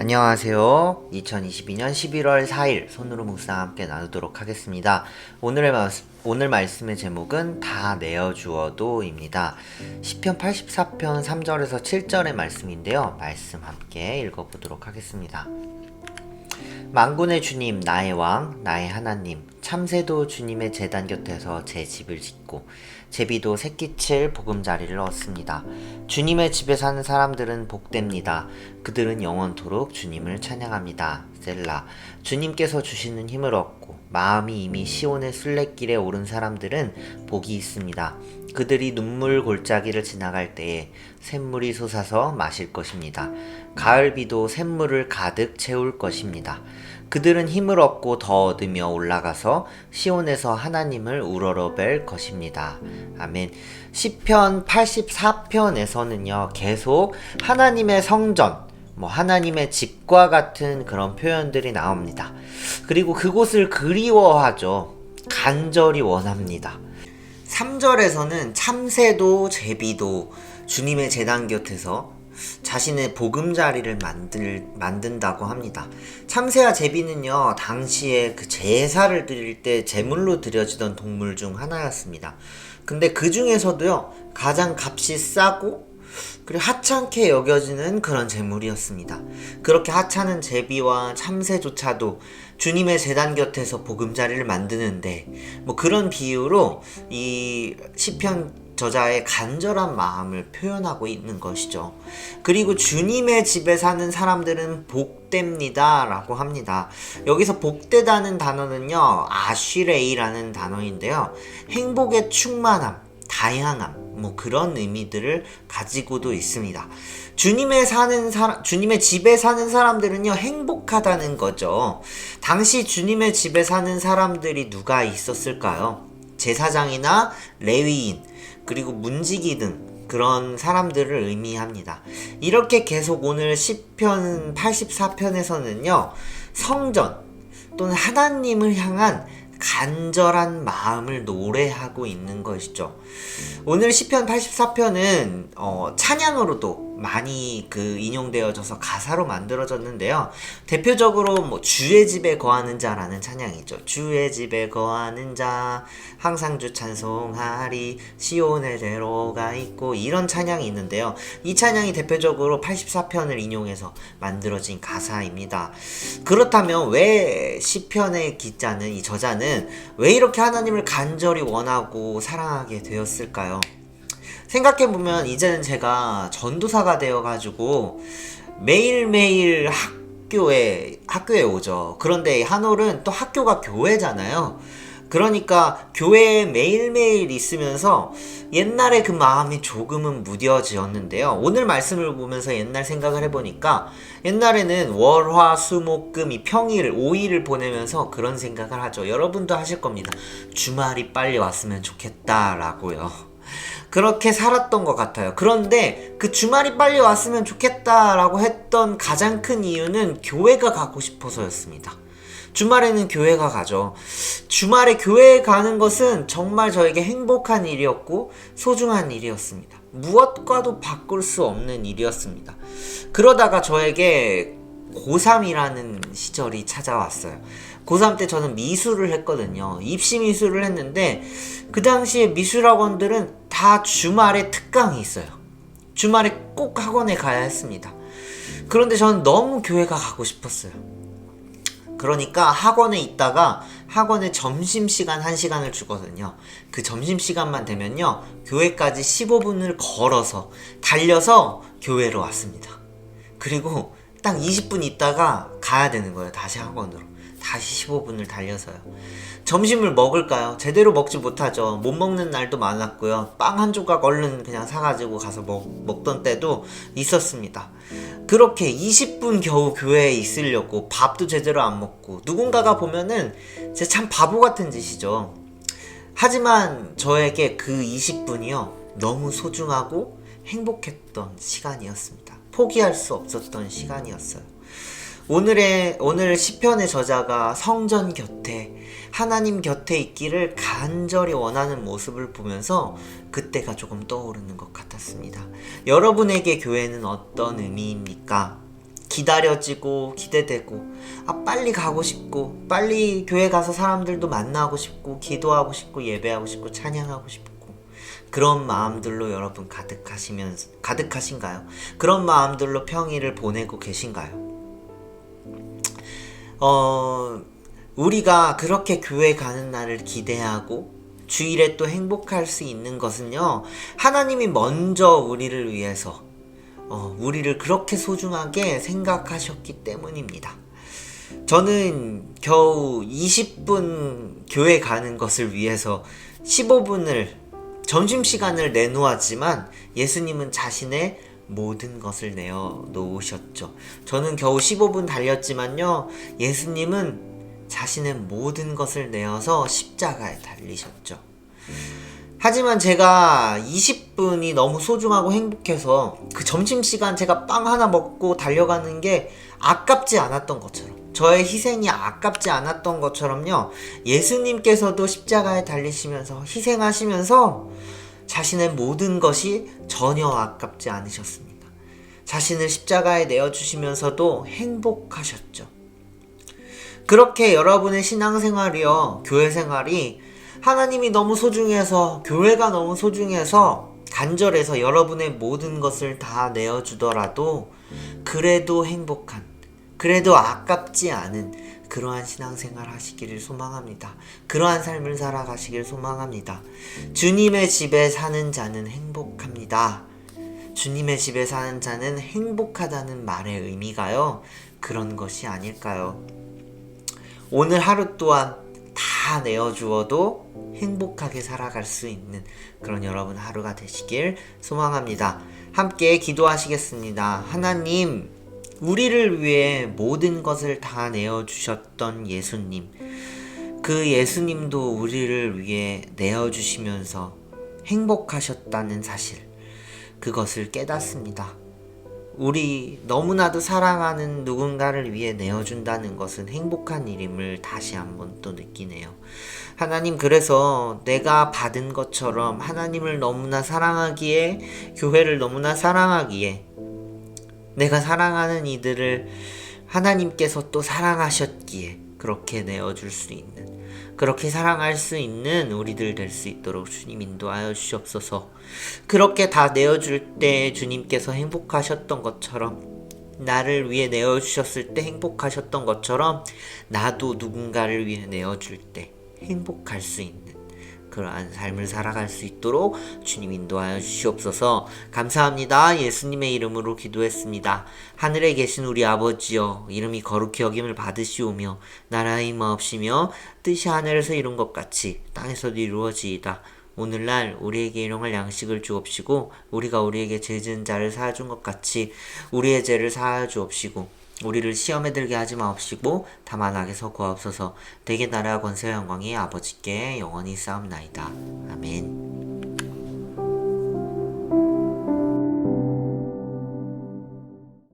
안녕하세요. 2022년 11월 4일 손으로 묵상 함께 나누도록 하겠습니다. 오늘 말씀의 제목은 다 내어주어도입니다. 시편 84편 3절에서 7절의 말씀인데요. 말씀 함께 읽어보도록 하겠습니다. 만군의 주님, 나의 왕, 나의 하나님, 참새도 주님의 제단 곁에서 제 집을 짓고 제비도 새끼칠 보금자리를 얻습니다. 주님의 집에 사는 사람들은 복됩니다. 그들은 영원토록 주님을 찬양합니다. 셀라. 주님께서 주시는 힘을 얻고 마음이 이미 시온의 순례길에 오른 사람들은 복이 있습니다. 그들이 눈물 골짜기를 지나갈 때에 샘물이 솟아서 마실 것입니다. 가을비도 샘물을 가득 채울 것입니다. 그들은 힘을 얻고 더 얻으며 올라가서 시온에서 하나님을 우러러뵐 것입니다. 아멘. 시편 84편에서는요 계속 하나님의 성전, 하나님의 집과 같은 그런 표현들이 나옵니다. 그리고 그곳을 그리워하죠. 간절히 원합니다. 3절에서는 참새도 제비도 주님의 제단 곁에서 자신의 보금자리를 만든다고 합니다. 참새와 제비는요 당시에 그 제사를 드릴 때 제물로 드려지던 동물 중 하나였습니다. 근데 그 중에서도요 가장 값이 싸고 그리고 하찮게 여겨지는 그런 제물이었습니다. 그렇게 하찮은 제비와 참새조차도 주님의 제단 곁에서 보금자리를 만드는데 그런 비유로 이 시편 저자의 간절한 마음을 표현하고 있는 것이죠. 그리고 주님의 집에 사는 사람들은 복됩니다 라고 합니다. 여기서 복되다는 단어는요 아쉬레이라는 단어인데요 행복의 충만함, 다양함 그런 의미들을 가지고도 있습니다. 주님의 집에 사는 사람들은요 행복하다는 거죠. 당시 주님의 집에 사는 사람들이 누가 있었을까요? 제사장이나 레위인, 그리고 문지기 등 그런 사람들을 의미합니다. 이렇게 계속 오늘 시편 84편에서는요 성전 또는 하나님을 향한 간절한 마음을 노래하고 있는 것이죠. 오늘 시편 84편은 찬양으로도 많이 인용되어져서 가사로 만들어졌는데요. 대표적으로 주의 집에 거하는 자라는 찬양이죠. 주의 집에 거하는 자 항상 주 찬송하리 시온의 대로가 있고 이런 찬양이 있는데요. 이 찬양이 대표적으로 84편을 인용해서 만들어진 가사입니다. 그렇다면 왜 시편의 기자는 이 저자는 왜 이렇게 하나님을 간절히 원하고 사랑하게 되었을까요? 생각해보면 이제는 제가 전도사가 되어가지고 매일매일 학교에 오죠. 그런데 한올은 또 학교가 교회잖아요. 그러니까 교회에 매일매일 있으면서 옛날에 그 마음이 조금은 무뎌지었는데요. 오늘 말씀을 보면서 옛날 생각을 해보니까 옛날에는 월, 화, 수, 목, 금 이 평일 5일을 보내면서 그런 생각을 하죠. 여러분도 하실 겁니다. 주말이 빨리 왔으면 좋겠다라고요. 그렇게 살았던 것 같아요. 그런데 그 주말이 빨리 왔으면 좋겠다라고 했던 가장 큰 이유는 교회가 가고 싶어서였습니다. 주말에는 교회가 가죠. 주말에 교회에 가는 것은 정말 저에게 행복한 일이었고 소중한 일이었습니다. 무엇과도 바꿀 수 없는 일이었습니다. 그러다가 저에게 고3이라는 시절이 찾아왔어요. 고3 때 저는 미술을 했거든요. 입시 미술을 했는데 그 당시에 미술학원들은 다 주말에 특강이 있어요. 주말에 꼭 학원에 가야 했습니다. 그런데 저는 너무 교회가 가고 싶었어요. 그러니까 학원에 있다가 학원에 점심시간 1시간을 주거든요. 그 점심시간만 되면요 교회까지 15분을 걸어서 달려서 교회로 왔습니다. 그리고 딱 20분 있다가 가야 되는 거예요. 다시 학원으로. 다시 15분을 달려서요. 점심을 먹을까요? 제대로 먹지 못하죠. 못 먹는 날도 많았고요. 빵 한 조각 얼른 그냥 사가지고 가서 먹던 때도 있었습니다. 그렇게 20분 겨우 교회에 있으려고 밥도 제대로 안 먹고 누군가가 보면은 진짜 참 바보 같은 짓이죠. 하지만 저에게 그 20분이요 너무 소중하고 행복했던 시간이었습니다. 포기할 수 없었던 시간이었어요. 오늘 시편의 저자가 성전 곁에 하나님 곁에 있기를 간절히 원하는 모습을 보면서 그때가 조금 떠오르는 것 같았습니다. 여러분에게 교회는 어떤 의미입니까? 기다려지고 기대되고 빨리 가고 싶고 빨리 교회 가서 사람들도 만나고 싶고 기도하고 싶고 예배하고 싶고 찬양하고 싶고 그런 마음들로 여러분 가득하신가요? 그런 마음들로 평일을 보내고 계신가요? 우리가 그렇게 교회 가는 날을 기대하고 주일에 또 행복할 수 있는 것은요, 하나님이 먼저 우리를 위해서 우리를 그렇게 소중하게 생각하셨기 때문입니다. 저는 겨우 20분 교회 가는 것을 위해서 15분을 점심시간을 내놓았지만 예수님은 자신의 모든 것을 내어놓으셨죠. 저는 겨우 15분 달렸지만요, 예수님은 자신의 모든 것을 내어서 십자가에 달리셨죠. 하지만 제가 20분이 너무 소중하고 행복해서 그 점심시간 제가 빵 하나 먹고 달려가는 게 아깝지 않았던 것처럼, 저의 희생이 아깝지 않았던 것처럼요, 예수님께서도 십자가에 달리시면서 희생하시면서 자신의 모든 것이 전혀 아깝지 않으셨습니다. 자신을 십자가에 내어주시면서도 행복하셨죠. 그렇게 여러분의 신앙생활이요, 교회생활이 하나님이 너무 소중해서, 교회가 너무 소중해서, 간절해서 여러분의 모든 것을 다 내어주더라도 그래도 행복한, 그래도 아깝지 않은 그러한 신앙생활 하시기를 소망합니다. 그러한 삶을 살아가시길 소망합니다. 주님의 집에 사는 자는 행복합니다. 주님의 집에 사는 자는 행복하다는 말의 의미가요, 그런 것이 아닐까요? 오늘 하루 또한 다 내어주어도 행복하게 살아갈 수 있는 그런 여러분 하루가 되시길 소망합니다. 함께 기도하시겠습니다. 하나님, 우리를 위해 모든 것을 다 내어주셨던 예수님, 그 예수님도 우리를 위해 내어주시면서 행복하셨다는 사실, 그것을 깨닫습니다. 우리 너무나도 사랑하는 누군가를 위해 내어준다는 것은 행복한 일임을 다시 한번 또 느끼네요. 하나님, 그래서 내가 받은 것처럼 하나님을 너무나 사랑하기에, 교회를 너무나 사랑하기에, 내가 사랑하는 이들을 하나님께서 또 사랑하셨기에 그렇게 내어줄 수 있는, 그렇게 사랑할 수 있는 우리들 될 수 있도록 주님 인도하여 주시옵소서. 그렇게 다 내어줄 때 주님께서 행복하셨던 것처럼, 나를 위해 내어주셨을 때 행복하셨던 것처럼, 나도 누군가를 위해 내어줄 때 행복할 수 있는 그러한 삶을 살아갈 수 있도록 주님 인도하여 주시옵소서. 감사합니다. 예수님의 이름으로 기도했습니다. 하늘에 계신 우리 아버지여, 이름이 거룩히 여김을 받으시오며 나라의 임하옵시며 뜻이 하늘에서 이룬 것 같이 땅에서도 이루어지이다. 오늘날 우리에게 일용할 양식을 주옵시고, 우리가 우리에게 죄 지은 자를 사하준 것 같이 우리의 죄를 사하여 주옵시고, 우리를 시험에 들게 하지 마옵시고 다만 악에서 구하옵소서. 대개 나라와 권세와 영광이 아버지께 영원히 싸움나이다. 아멘.